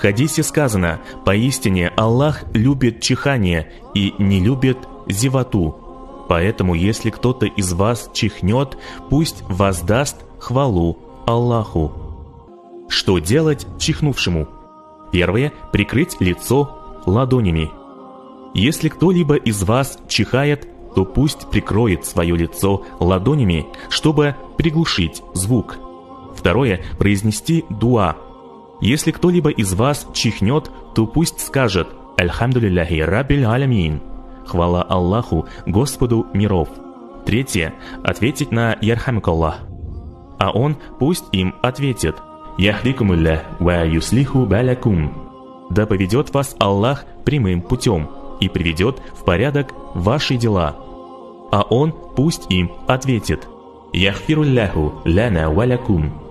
хадисе сказано: «Поистине Аллах любит чихание и не любит зевоту». Поэтому, если кто-то из вас чихнет, пусть воздаст хвалу Аллаху. Что делать чихнувшему? Первое – прикрыть лицо ладонями. Если кто-либо из вас чихает, то пусть прикроет свое лицо ладонями, чтобы приглушить звук. Второе – произнести дуа. Если кто-либо из вас чихнет, то пусть скажет «Альхамдулиллахи раббиль алямин» – хвала Аллаху, Господу миров. Третье – ответить на «Ярхамукаллах». А он пусть им ответит «Яхдикумуллах ва юслиху балякум» – да поведет вас Аллах прямым путем и приведет в порядок ваши дела. А он пусть им ответит «Яхфирулляху ляна валякум»